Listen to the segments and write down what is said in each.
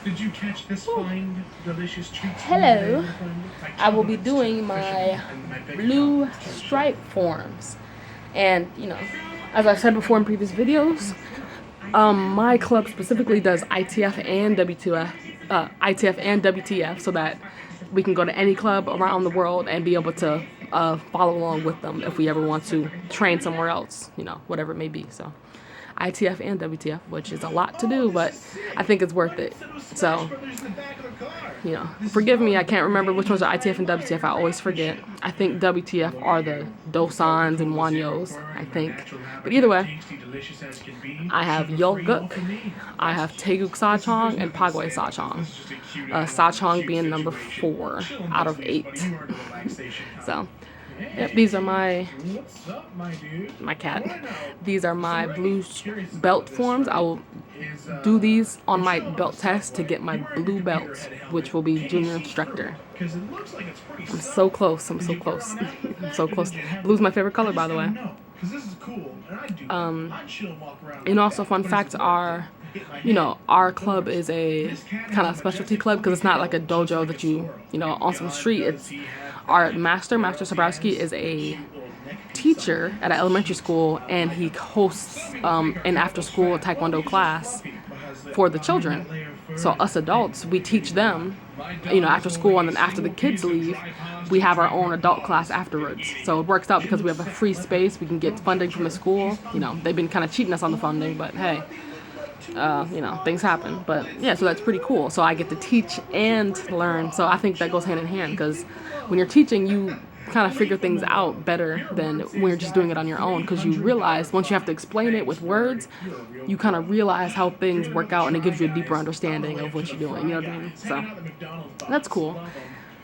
Did you catch this fine, delicious treat? Hello. I will be doing my blue stripe forms. And, as I've said before in previous videos, my club specifically does ITF and WTF so that we can go to any club around the world and be able to follow along with them if we ever want to train somewhere else, whatever it may be. So ITF and WTF, which is a lot to do, but I think it's worth it. So, forgive me, I can't remember which ones are ITF and WTF. I always forget. I think WTF are the Dosans and Wanyos, I think. But either way, I have Yeolguk, I have Taeguk Sachong, and Pagwai Sachong. Sachong being number 4 out of 8. So, yep, these are my cat. These are my blue belt forms. I will do these on my belt test to get my blue belt, which will be junior instructor. I'm so close. I'm so close. I'm so close. Blue's my favorite color, by the way. And also, fun facts are, our club is a kind of specialty club because it's not like a dojo that you on some street. It's our Master Sabrowski is a teacher at an elementary school, and he hosts an after-school taekwondo class for the children. So us adults, we teach them, after school, and then after the kids leave, we have our own adult class afterwards. So it works out because we have a free space. We can get funding from the school. They've been kind of cheating us on the funding, but hey. Things happen. But yeah, so that's pretty cool. So I get to teach and learn. So I think that goes hand in hand because when you're teaching, you kind of figure things out better than when you're just doing it on your own, because you realize once you have to explain it with words, you kind of realize how things work out, and it gives you a deeper understanding of what you're doing. You know what I mean? So that's cool.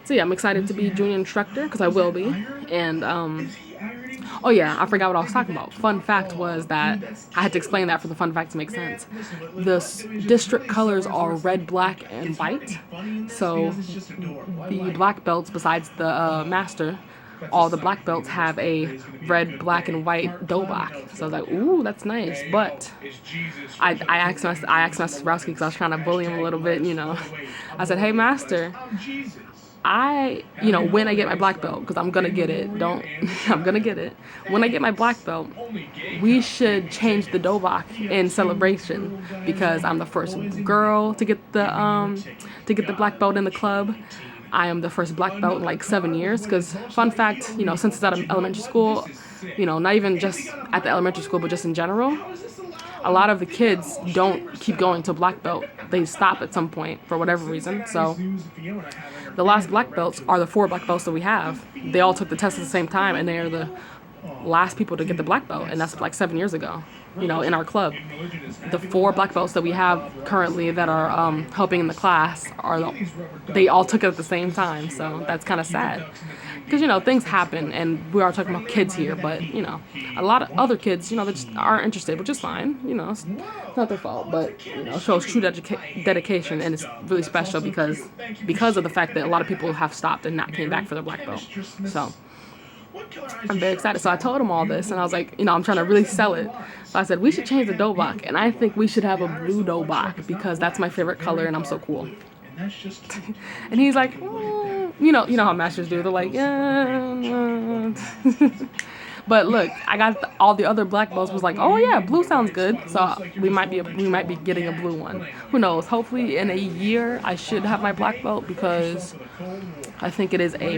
So yeah, I'm excited to be junior instructor because I will be. And oh yeah, I forgot what I was talking about. Fun fact was that I had to explain that for the fun fact to make sense. The district colors are red, black, and white. So the black belts, besides the master, all the black belts have a red, black, and white dobak. So I was like, ooh, that's nice. But I asked Master Sabrowski because I was trying to bully him a little bit, I said, hey, Master, when I get my black belt, because I'm going to get it, I'm going to get it. When I get my black belt, we should change the dobak in celebration, because I'm the first girl to get the black belt in the club. I am the first black belt in like 7 years, because fun fact, since it's at an elementary school, not even just at the elementary school, but just in general, a lot of the kids don't keep going to black belt. They stop at some point for whatever reason. So the last black belts are the 4 black belts that we have. They all took the test at the same time, and they are the last people to get the black belt, and that's like 7 years ago, in our club. The 4 black belts that we have currently that are helping in the class they all took it at the same time, so that's kind of sad. Because, things happen, and we are talking about kids here, but, a lot of other kids, they just aren't interested, which is fine, it's not their fault, but, it shows true dedication, and it's really special because of the fact that a lot of people have stopped and not came back for their black belt. So I'm very excited. So I told him all this, and I was like, I'm trying to really sell it. So I said, we should change the dobak, and I think we should have a blue dobak because that's my favorite color, and I'm so cool. And he's like, you know how masters do. They're like, yeah. But look, I got all the other black belts was like, oh yeah, blue sounds good. So we might be getting a blue one. Who knows? Hopefully in a year I should have my black belt, because I think it is a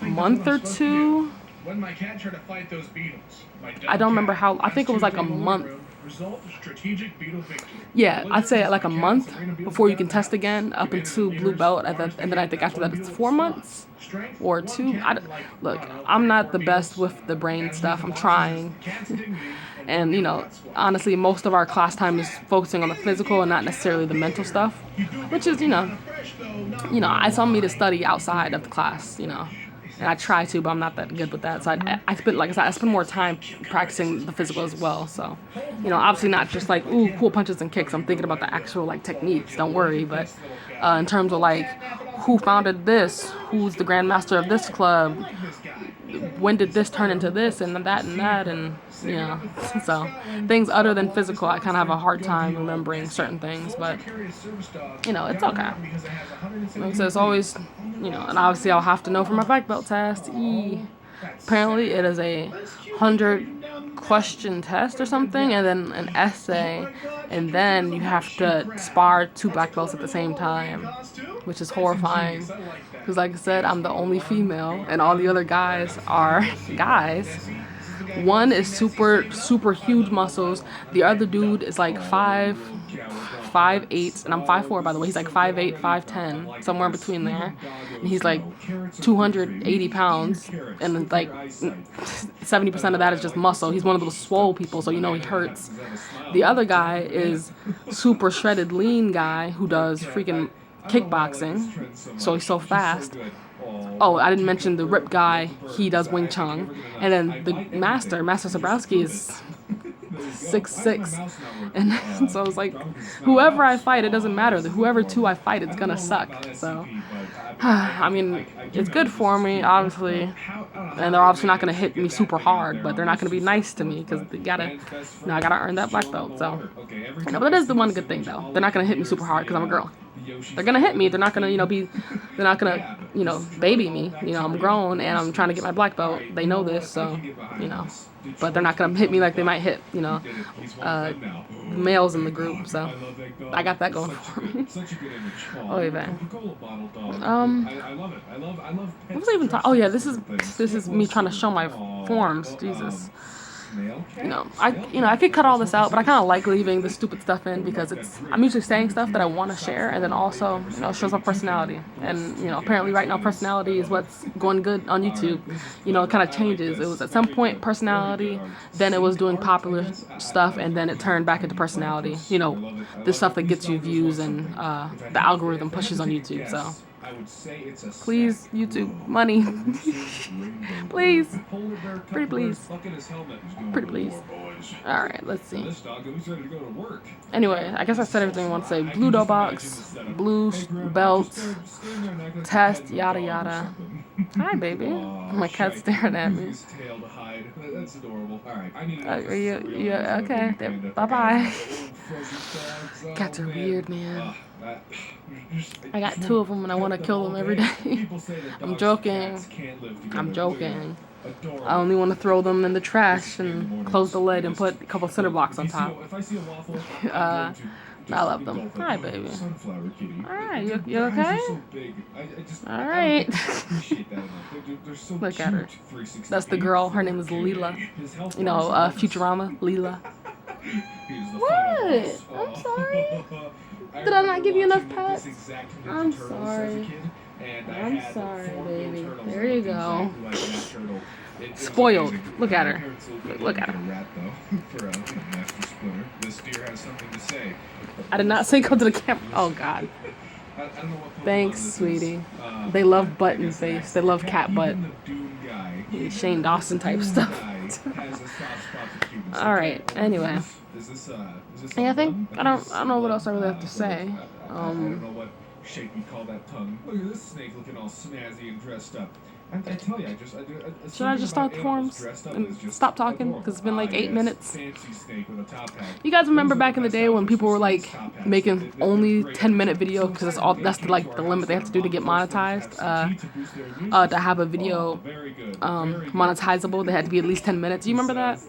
month or 2. When my cat tried to fight those beetles, I don't remember how. I think it was like a month. Yeah, I'd say like a month before you can test again up into blue belt, and then I think after that it's 4 months or 2. Look, I'm not the best with the brain stuff. I'm trying. And, honestly, most of our class time is focusing on the physical and not necessarily the mental stuff, which is, it's on me to study outside of the class, and I try to, but I'm not that good with that. So I spend more time practicing the physical as well. So, obviously not just like, ooh, cool punches and kicks. I'm thinking about the actual techniques. Don't worry. But in terms of who founded this, who's the grandmaster of this club, when did this turn into this and that, and you know, so things other than physical, I kind of have a hard time remembering certain things, but you know, it's okay. Like I said, it's always, you know, and obviously I'll have to know for my black belt test. Apparently it is a 100-question test or something, and then an essay, and then you have to spar 2 black belts at the same time, which is horrifying. Because like I said, I'm the only female, and all the other guys are guys. One is super huge muscles. The other dude is like 5'8", and I'm 5'4", by the way. He's like 5'8", 5'10", somewhere in between there. And he's like 280 pounds, and like 70% of that is just muscle. He's one of those swole people, so you know he hurts. The other guy is super shredded, lean guy who does freaking kickboxing, so he's so fast. Oh, I didn't mention the ripped guy. He does Wing Chun. And then the Master Sabrowski is 6'6", and so it's like, whoever I fight, it doesn't matter. Whoever 2 I fight, it's gonna suck. So, I mean, it's good for me, obviously, and they're obviously not gonna hit me super hard, but they're not gonna be nice to me because they gotta, you know, I gotta earn that black belt. So, you know, but that is the one good thing though. They're not gonna hit me super hard because I'm a girl. They're gonna hit me. They're not gonna, you know, they're not gonna, you know, baby me. You know, I'm grown and I'm trying to get my black belt. They know this, so, you know, but they're not gonna hit me like they might hit, you know, males in the group. So I got that going for me. Oh yeah. What was I even talking? Oh yeah, this is me trying to show my forms. Jesus. You know, I could cut all this out, but I kind of like leaving the stupid stuff in because I'm usually saying stuff that I want to share, and then also, you know, it shows my personality. And, you know, apparently right now personality is what's going good on YouTube. You know, it kind of changes. It was at some point personality, then it was doing popular stuff, and then it turned back into personality. You know, the stuff that gets you views and the algorithm pushes on YouTube. So please, YouTube, money. Please. Pretty please. Pretty please. Alright, let's see. Anyway, I guess I said everything I want to say. Blue dough box, blue belt, test, yada yada. Hi, baby. My cat's staring at me. That's adorable. Alright, I need okay. Bye-bye. Cats are weird, man. I got 2 of them and I want to kill them every day. I'm joking. I only want to throw them in the trash and close the lid and put a couple cinder blocks on top. I love them. Hi, baby. Alright, you okay? Alright. Look at her. That's the girl. Her name is Leela. You know, Futurama, Leela. What? I'm sorry. Did I not give you enough pets? I'm sorry. I'm sorry, baby. There you go. Spoiled. Look at her. Look at her. I did not say go to the camera. Oh, God. Thanks, sweetie. They love button face. They love cat butt. Shane Dawson type stuff. Alright, anyway. Yeah, I think I don't know what else I really have to say. I don't know what shape you call that tongue. Look at this snake looking all snazzy and dressed up. I tell you, should I just start the forums and stop talking? Because it's been like 8 minutes. You guys remember back in the day when people were like making only 10-minute videos because that's the limit they have to do to get monetized. To have a video monetizable, they had to be at least 10 minutes. Do you remember that?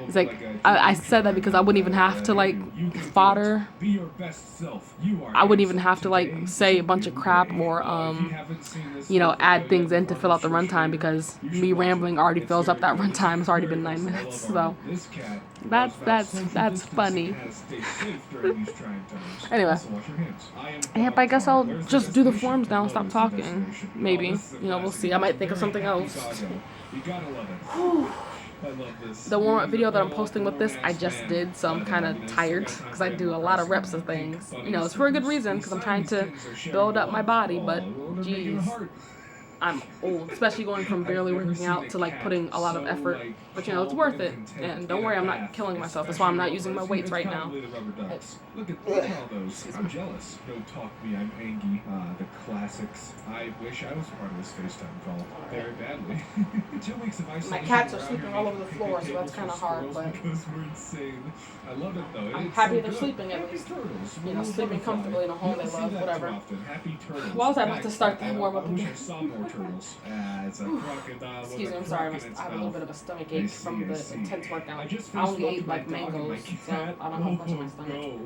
It's like I said that because I wouldn't even have to like fodder. I wouldn't even have to like say a bunch of crap or you know, add things in to fill out the runtime because me rambling already fills up that runtime. It's already been 9 minutes, so that's funny. Anyway, yep, I guess I'll just do the forums now and stop talking. Maybe, you know, we'll see. I might think of something else. The warm-up video that I'm posting with this, I just did, so I'm kind of tired because I do a lot of reps of things. You know, it's for a good reason because I'm trying to build up my body, but geez. I'm old, especially going from barely working out to like putting a lot of effort. But you know, it's worth it. And don't worry, I'm not killing myself. That's why I'm not using my weights right now. Look at all those. I'm jealous. Don't talk me. I'm angry. The classics. I wish I was part of this FaceTime call very badly. 2 weeks of isolation. My cats are sleeping all over the floor, so that's kind of hard. But because we're insane. I love it though. I'm happy they're sleeping at least. You know, sleeping comfortably in a home they love, whatever. Why was I about to start the warm up again? Excuse me, I'm sorry. I have a little bit of a stomach ache from the intense workout. I only ate like mangoes, so I don't have much in my stomach.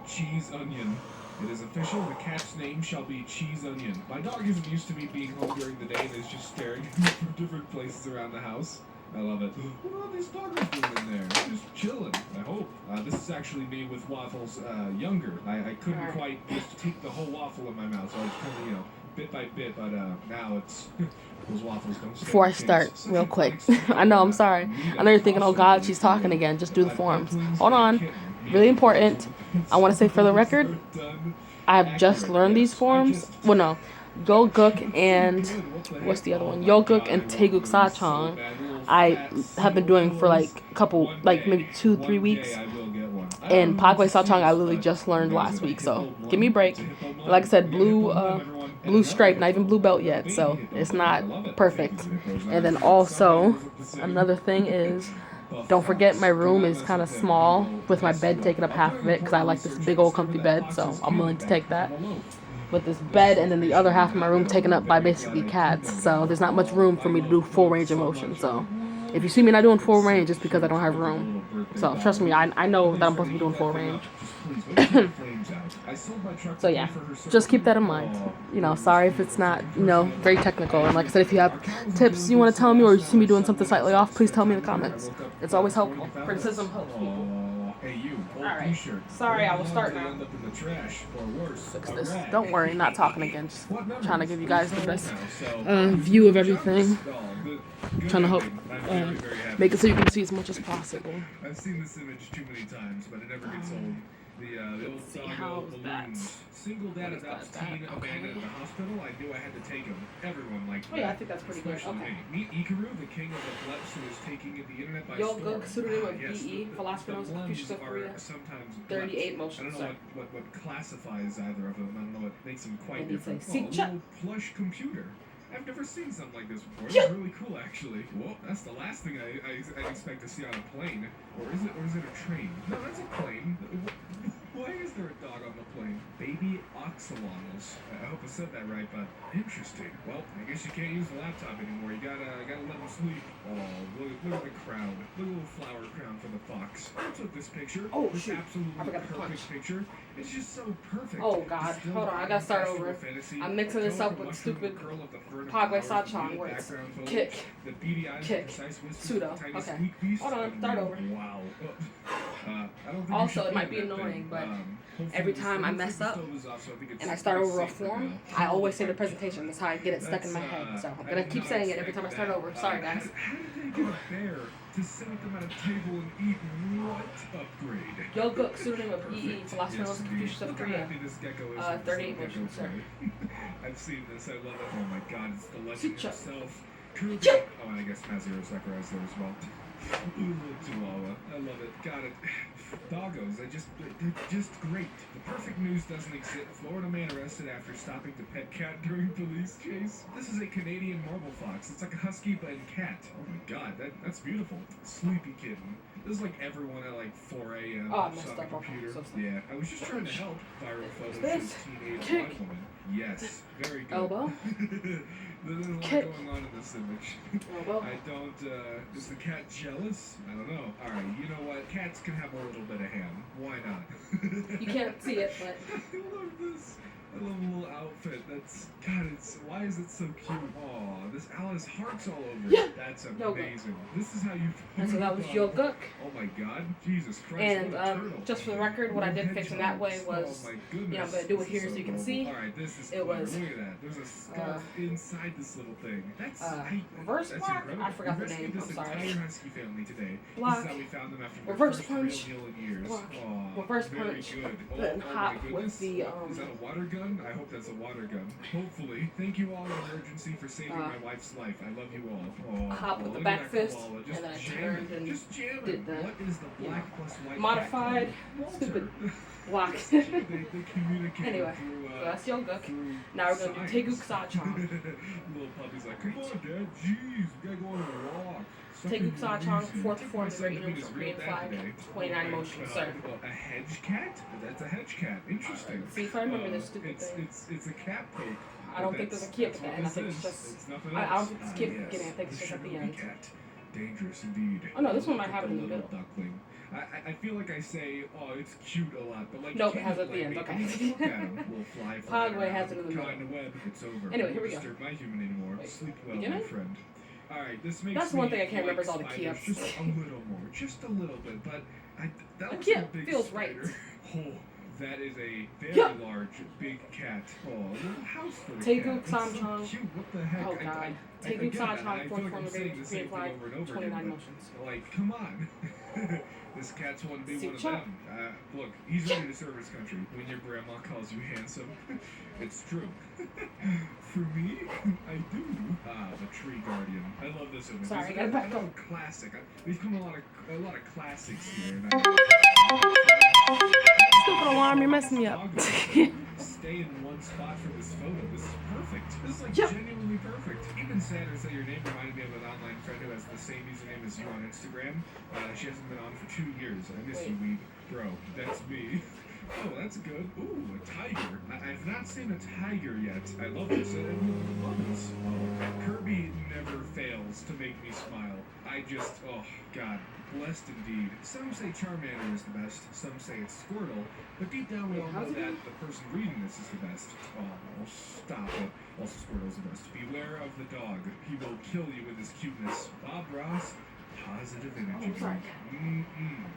Cheese Onion. It is official. The cat's name shall be Cheese Onion. My dog isn't used to me being home during the day and is just staring from different places around the house. I love it. What are these dogs doing in there? Just chilling, I hope. This is actually me with waffles younger. I couldn't quite just take the whole waffle in my mouth, so I was kind of, you know, bit by bit, but now it's... Those waffles don't stay. Before I start, real quick. I know, I'm sorry. I know you're thinking, oh God, she's talking again. Just do the forms. Hold on. Really important. I want to say for the record, I've just learned these forms. Well, no. Yolguk and... What's the other one? Yolguk and Taeguk Sachong. I have been doing for like a couple, like maybe 2-3 weeks. And Pagway Sachong I literally just learned last week. So give me a break. Like I said, blue stripe, not even blue belt yet, so it's not perfect. And then also, another thing is, don't forget my room is kind of small with my bed taking up half of it because I like this big old comfy bed, so I'm willing to take that. With this bed and then the other half of my room taken up by basically cats, so there's not much room for me to do full range of motion. So if you see me not doing full range, it's because I don't have room. So trust me, I know that I'm supposed to be doing full range. So yeah, just keep that in mind. You know, sorry if it's not, you know, very technical. And like I said, if you have tips you want to tell me or you see me doing something slightly off, please tell me in the comments. It's always helpful. Criticism helps people. Alright, sorry, I will start now. Fix this. Don't worry, not talking again. Just trying to give you guys the best view of everything. Trying to help make it so you can see as much as possible. I've seen this image too many times, but it never gets old. The old doggo balloons. Single dad adopts teen abandoned at the hospital. I knew I had to take him. Everyone liked me. Oh yeah, I think that's pretty good. Okay. Meet Ikaru, the king of the plebs who is taking the internet by storm. Yolguk, pseudonym of BE, Philosphenos, Confucius of Korea. 38 motions. I don't know what classifies either of them. I don't know what makes them quite different. See, a little plush computer. I've never seen something like this before. It's really cool, actually. Well, that's the last thing I expect to see on a plane. Or is it a train? No, that's a plane. Why is there a dog on the plane? Baby oxalons. I hope I said that right, but interesting. Well, I guess you can't use the laptop anymore. You gotta let them sleep. Oh, look at the crown. Look at the little flower crown for the fox. I took this picture. Oh, this shoot. absolutely perfect picture. It's just so perfect. Oh, God. Hold on. I gotta start over. I'm mixing this up with stupid Pagway Sachong where it's kick, pseudo. Okay. Hold on. Start over. Wow. Also, it might be annoying, but every time I mess up and I start over a form, I always say the presentation. That's how I get it stuck in my head. So I'm gonna keep saying it every time I start over. Sorry, guys. How did they get a bear to sit with them at a table and eat what upgrade? Yolguk, pseudonym of EE, Philosphenos, Confucius of Korea. 38 motions, sir. I've seen this. I love it. Oh my God, it's the legend himself. True. Yeah. Oh, and I guess Mazio Sakura is there as well. Ooh, Chihuahua. I love it. Got it. Doggos, they're just great. The perfect news doesn't exist. Florida man arrested after stopping to pet cat during police chase. This is a Canadian marble fox. It's like a husky but in cat. Oh my God, that's beautiful. Sleepy kitten. This is like everyone at like 4 a.m. Oh, I messed on the up. computer. So Yeah, I was just trying to help. Viral photos This? of teenage Kick. black woman. Yes, very good. Elbow. There's a lot Kick. going on in this image. Elbow. I don't, is the cat jealous? I don't know. Alright, you know what? Cats can have a little bit of ham. Why not? You can't see it, but I love this. I love the little outfit. That's, God, why is it so cute? Aw, this owl has hearts all over Yeah. it. That's Yolguk. amazing. This is how you... And so that was Yolguk. Oh my God, Jesus Christ. And what a turtle. just for the record, what I did fix in that way was, oh my goodness, you know, I'm gonna do it here so you can see. Alright, this is It clever. was, Look at that. There's a skull inside this little thing. That's reverse that's block? incredible. I forgot the You rescued name, this I'm sorry. entire husky family today. Block. This is how we found them after Reverse the first punch. real meal in years. Block. Aw, Reverse very punch. good. Then Oh hop my with goodness. the Is that a water gun? I hope that's a water gun. Hopefully. Thank you all in emergency for saving my wife's life. I love you all. Oh, hop with the look back at that fist, koala. and Just then I jam turned it. and Just jam it. did the, What is the you black know, plus white modified cat called? stupid Walter. block. they communicate Anyway, through, so that's Yoga. through Now we're gonna do Taeguk science. Sachong. Little puppy's like, come on, Dad. Jeez, we gotta go on a walk. Taeguk Sachong, Easy. fourth form of the Great My son Universal is Korean real flag, dad today. 29 Oh my motions, God. sir. Well, a hedge cat? That's a hedge cat. Interesting. See if I remember this stupid thing. It's a cat poke. I don't think there's a key at the end. I think it's It's just. nothing I else. don't think it's a key at the Yes, beginning. I think it's just at the sugary end. Cat. Dangerous indeed. Oh, no, this one might Look have at it in the little middle. Duckling. I feel like I say, oh, it's cute a lot, but like, Nope, you it has can't it at the blame end, me. okay. Look at him. Little fly Pogway has it in the middle. Caught in the web. It's over. Anyway, here we Don't go. disturb my human anymore. Wait, Sleep well, beginning? my friend. All right, this makes That's one me thing I can't remember is all the like key spiders ups. just a little more, just a little bit, but that The was key a up big feels spider. right. Oh, that is a very Yeah. large, big cat. Oh, a little house for the Taeguk cat. That's so Samchong. cute. What the heck? Oh, God. Taeguk get that. Sachong, I feel fourth like form I'm of the saying Great the same Korean thing flag, over and over 29 again, motions. but, like, come on. This cat's one to be one of Sucha. them. Look, he's ready to serve his country when your grandma calls you handsome. It's true. For me, I do. Ah, the tree guardian. I love this image. Sorry, It's I gotta back another up. classic. We've come a lot of classics here. And Stupid alarm, you're messing me up. Stay in one spot for this photo. This is perfect. This is like Yep. genuinely perfect. Even sadder is that your name reminded me of an online friend who has the same username as you on Instagram. She hasn't been on for 2 years. I miss you, weeb. Bro, that's me. Oh, that's good. Ooh, a tiger. I've not seen a tiger yet. I love this. Love this. Oh, Kirby never fails to make me smile. Oh, God. Blessed indeed. Some say Charmander is the best, some say it's Squirtle, but deep down we all know that the person reading this is the best. Oh, stop it. Also, Squirtle's the best. Beware of the dog. He will kill you with his cuteness. Bob Ross, positive energy. Oh, sorry.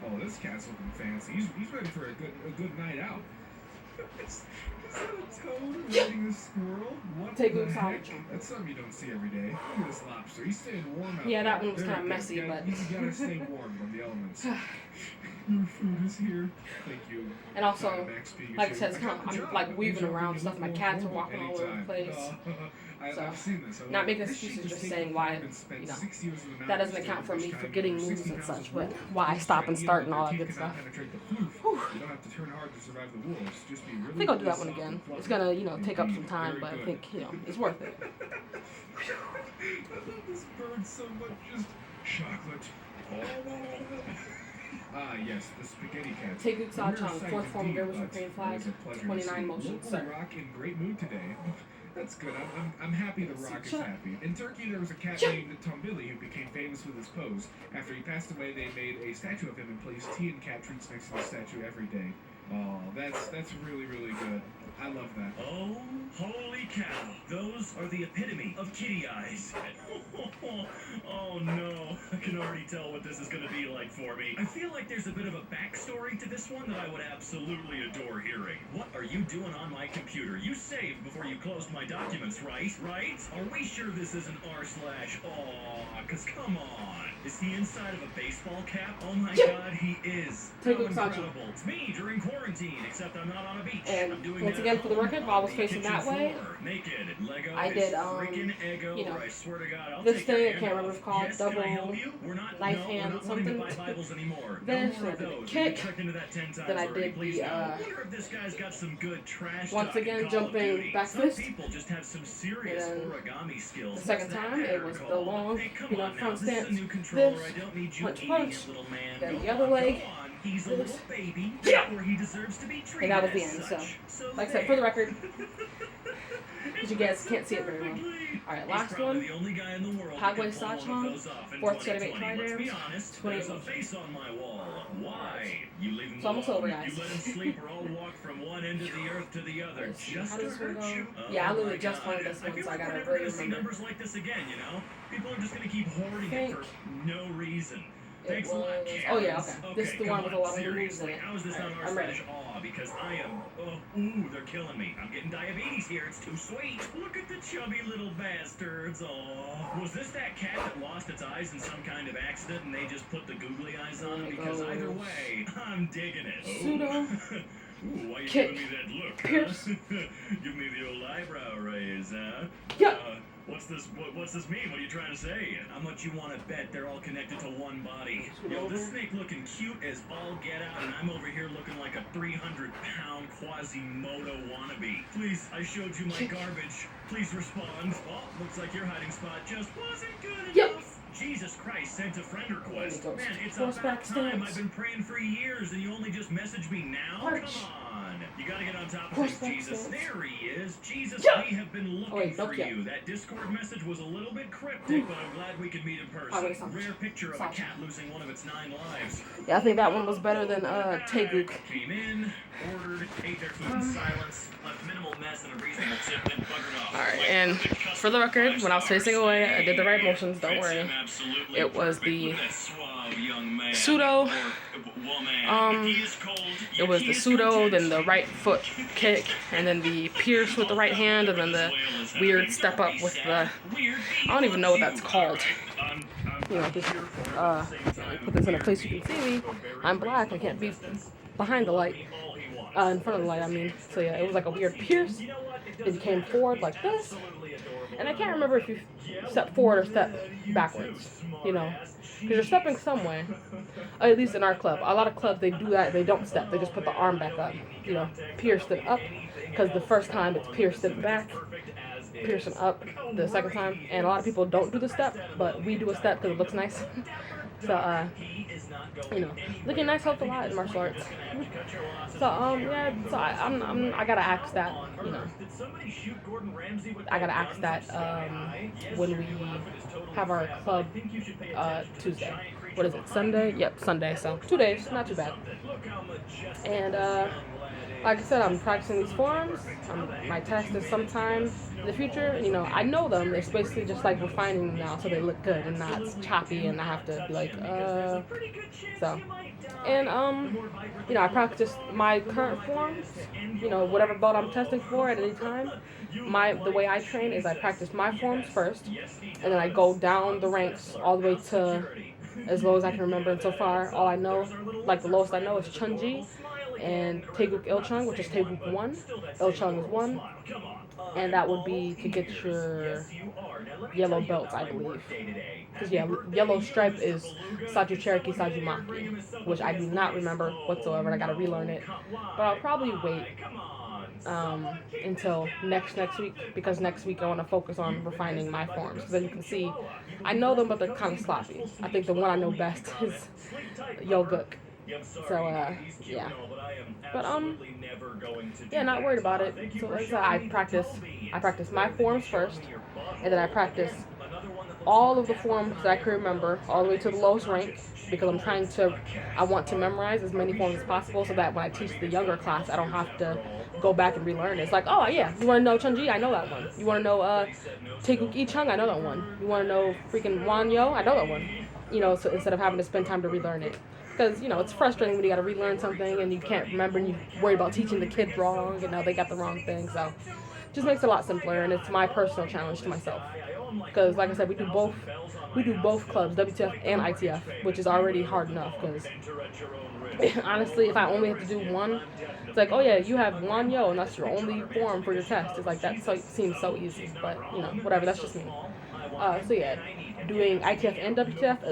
Oh, this cat's looking fancy. He's ready for a good night out. Is that a toad riding a squirrel? What Taeguk the heck? Sachong. That's something you don't see every day. Look at this lobster. He's staying warm out Yeah, there. that one was Very kinda good. messy, You but- you gotta stay warm from the elements. Your food is here. Thank you. And also, Max Pikachu. like I said, it's I kinda- got the I'm, job. like, weaving Good job. around You stuff. look My more cats are formal walking all over the anytime. place. I've So, seen this. not making This excuses, sheep just was saying taken why, up and spent you know, 6 years in the that mountains doesn't account for during me which forgetting time moves 60 and pounds such, of but wool. why I stop and start and all that Teeth good cannot stuff. penetrate the floof. You don't have to turn hard to survive the wolves. Just be really I think I'll do that soft one again. and fluffy. It's gonna, take up some Indeed. time, Very but I good. think, it's worth it. I love this bird so much. Just chocolate. Ah, yes, the spaghetti cat. Taeguk A rare Sachong, sight fourth form, indeed, Universal but Korean it flag, is a pleasure to 29 see motions, Local sir. Rock in great mood today. That's good. I'm happy the Rock is Shut up. happy. In Turkey, there was a cat Shut- named Tombili who became famous with his pose. After he passed away, they made a statue of him and placed tea and cat treats next to the statue every day. Oh, that's really, really good. I love that. Oh, holy cow. Those are the epitome of kitty eyes. Oh no, I can already tell what this is going to be like for me. I feel like there's a bit of a backstory to this one that I would absolutely adore hearing. What are you doing on my computer? You saved before you closed my documents, right? Right? Are we sure this isn't r/aw? Cause come on. Is he inside of a baseball cap? Oh my god, he is. How Taeguk Sachong. incredible. It's me during quarantine, except I'm not on a beach. And I'm doing once that again, at for the home record, while I was on the facing kitchen that way, floor, naked. Lego I is did, freaking Eggo, you know, or I swear to God, I'll this take your thing, I hand can't remember off. what it's called, Yes, can I double help you? We're not, knife no, hand we're not wanting to buy something. Bibles anymore. This, No more of I did a those. kick. We've checked into that 10 times Then I already. did Please the, no. I wonder if this guy's got some good trash once talk in again, Call of jumping Duty. back Some fist. people just have some serious And then origami skills. the second What's that time, it pattern was the called? long, Hey, come you know, on now. front This is a stance. new controller. This, I don't need you punch, eating punch. it, little man. Then Go the other on, leg. go on. He's a This. little baby, Yeah. where he deserves to be treated And that was the as end, such. so, like I said, for the record, because you guys can't see it very well. Perfectly. Alright, He's last probably one. the only guy in the world Pogway who can pull one Sachong, of those off in fourth set of 2020. 8 Let's be trigrams, honest, 20 there's a motions. face on my wall. Why? You leave him It's almost alone. over, guys. You let him sleep or I'll walk from one end of the earth to the other Let's see, just how to does this one hurt go? you. Yeah, I Oh literally my just God. learned this I one, feel so I like gotta we're never really gonna see remember. numbers like this again, you know? People are just going to keep hoarding it for no reason. It Thanks a lot, was- Karen. oh, yeah, okay. This is the come one with a lot of seriously. moves in it. How is this Alright, not I'm ready. r/aw? because I am. Ooh, they're killing me. I'm getting diabetes here. It's too sweet. Look at the chubby little bastards. Oh, was this that cat that lost its eyes in some kind of accident and they just put the googly eyes on it? Because either way, I'm digging it. Pseudo. Ooh, why you Kick. giving me that look? Pierce. Give me the old eyebrow raise, huh? Yeah. What's this mean? What are you trying to say? How much you want to bet they're all connected to one body? Yo, this snake looking cute as all get out, and I'm over here looking like a 300-pound Quasimodo wannabe. Please, I showed you my garbage. Please respond. Oh, looks like your hiding spot just wasn't good enough. Jesus Christ, sent a friend request. Man, it's about time. I've been praying for years, and you only just messaged me now? Come on. You gotta get on top of things, Jesus. There he is. Jesus, we have been looking for you. That Discord message was a little bit cryptic, but I'm glad we could meet in person. Rare picture of a cat losing one of its 9 lives. Yeah, I think that one was better than Taeguk. Came in, ordered, ate their food in silence, left minimal mess and a reasonable tip, then buggered off. Alright, and for the record, when I was facing away, I did the right motions, don't worry. It was the pseudo, it was the pseudo, then the right foot kick, and then the pierce with the right hand, and then the weird step up with the, I don't even know what that's called. You know, just, put this in a place you can see me. I'm black, I can't be behind the light. In front of the light, I mean. So yeah, it was like a weird pierce. Then you came forward like this. And I can't remember if you step forward or step backwards, you know. Because you're stepping some way. At least in our club. A lot of clubs, they do that. They don't step. They just put the arm back up. You know, pierced it up. Because the first time it's pierced it back. Piercing up the second time. And a lot of people don't do the step. But we do a step because it looks nice. So, you know, looking nice helps a lot in martial arts. So, yeah, so I gotta ask that, you know, I gotta ask that, when we have our club, Tuesday. What is it, Sunday? Yep, Sunday, so 2 days, not too bad. And, like I said, I'm practicing these forms. My test is sometime in the future. You know, I know them. It's basically just like refining them now so they look good and not choppy and I have to be like, so. And, you know, I practice my current forms, you know, whatever belt I'm testing for at any time. The way I train is I practice my forms first, and then I go down the ranks all the way to as low as I can remember. And so far, all I know, like the lowest I know is Chunji and Taeguk Ilchung, which is Taeguk 1. Ilchung is 1. And that would be to get your yellow belts, I believe. Because, yeah, yellow stripe is Saju Cherokee, Saju Maki, which I do not remember whatsoever. I gotta relearn it. But I'll probably wait until next week, because next week I want to focus on refining my forms. Because as you can see, I know them, but they're kind of sloppy. I think the one I know best is Yoguk. So, yeah. But, yeah, not worried about it. So, like I said, I practice my forms first, and then I practice all of the forms that I can remember, all the way to the lowest rank, because I want to memorize as many forms as possible, so that when I teach the younger class, I don't have to go back and relearn it. It's like, oh, yeah, you want to know Chunji? I know that one. You want to know Taeguk Ichung? I know that one. You want to know freaking Wanyo? I know that one. You know, so instead of having to spend time to relearn it. Because, you know, it's frustrating when you got to relearn something and you can't remember and you worry about teaching the kids wrong and now they got the wrong thing. So it just makes it a lot simpler, and it's my personal challenge to myself. Because, like I said, we do both clubs, WTF and ITF, which is already hard enough. Because, honestly, if I only have to do one, it's like, oh yeah, you have one yo, and that's your only form for your test. It's like, that seems so easy. But, you know, whatever, that's just me. So yeah, doing ITF and WTF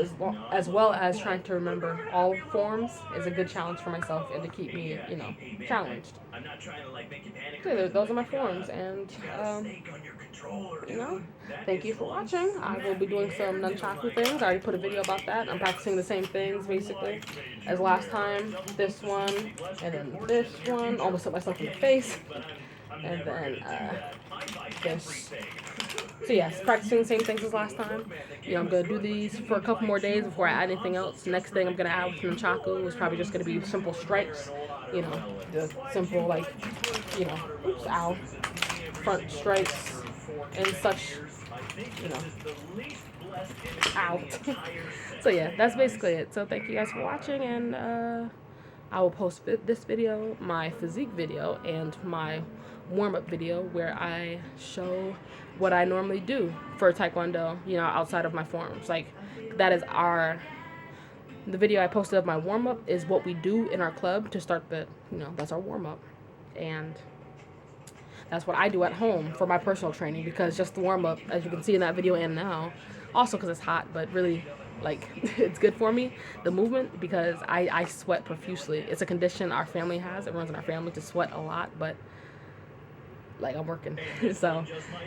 as well as trying to remember all forms is a good challenge for myself and to keep me, you know, challenged. So those are my forms, and you know, thank you for watching. I will be doing some nunchaku things. I already put a video about that. I'm practicing the same things basically as last time. This one, and then this one. Almost hit myself in the face. And then this. So yes, practicing the same things as last time. You know, I'm gonna do these for a couple more days before I add anything else. Next thing I'm gonna add with nunchaku is probably just gonna be simple strikes. You know, the simple, like, you know, oops, ow, front strikes and such. You know, ow. So yeah, that's basically it. So thank you guys for watching, and I will post this video, my physique video, and my warm-up video where I show what I normally do for Taekwondo, you know, outside of my forms. Like, that is the video I posted of my warm-up is what we do in our club to start that's our warm-up. And that's what I do at home for my personal training, because just the warm-up, as you can see in that video and now, also because it's hot, but really, like, it's good for me, the movement, because I sweat profusely. It's a condition our family has. It runs in our family to sweat a lot, but like, I'm working. So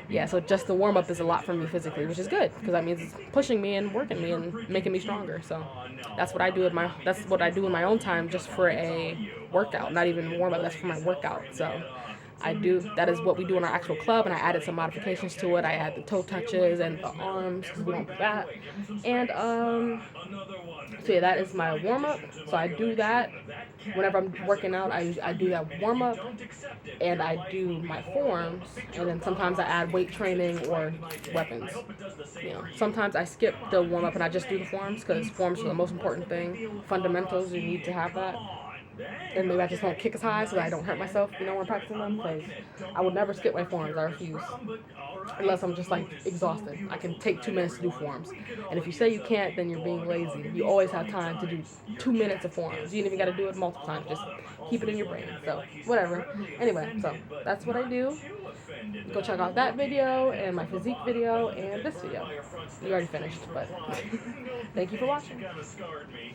yeah, so just the warm-up is a lot for me physically, which is good, because that means it's pushing me and working me and making me stronger. So that's what I do in my own time, just for a workout, not even warm-up. That's for my workout. So that is what we do in our actual club, and I added some modifications to it. I add the toe touches and the arms, because we don't do that. And so yeah, that is my warm-up. So I do that whenever I'm working out. I do that warm-up, and I do my forms, and then sometimes I add weight training or weapons. You know, sometimes I skip the warm-up and I just do the forms, because forms are the most important thing. Fundamentals, you need to have that. And maybe I just won't kick as high so that I don't hurt myself, you know, when practicing them, because I would never skip my forms. I refuse. Unless I'm just, like, exhausted. I can take 2 minutes to do forms. And if you say you can't, then you're being lazy. You always have time to do 2 minutes of forms. You ain't even got to do it multiple times. Just keep it in your brain. So, whatever. Anyway, so that's what I do. Go check out that video and my physique video and this video. You already finished, but thank you for watching.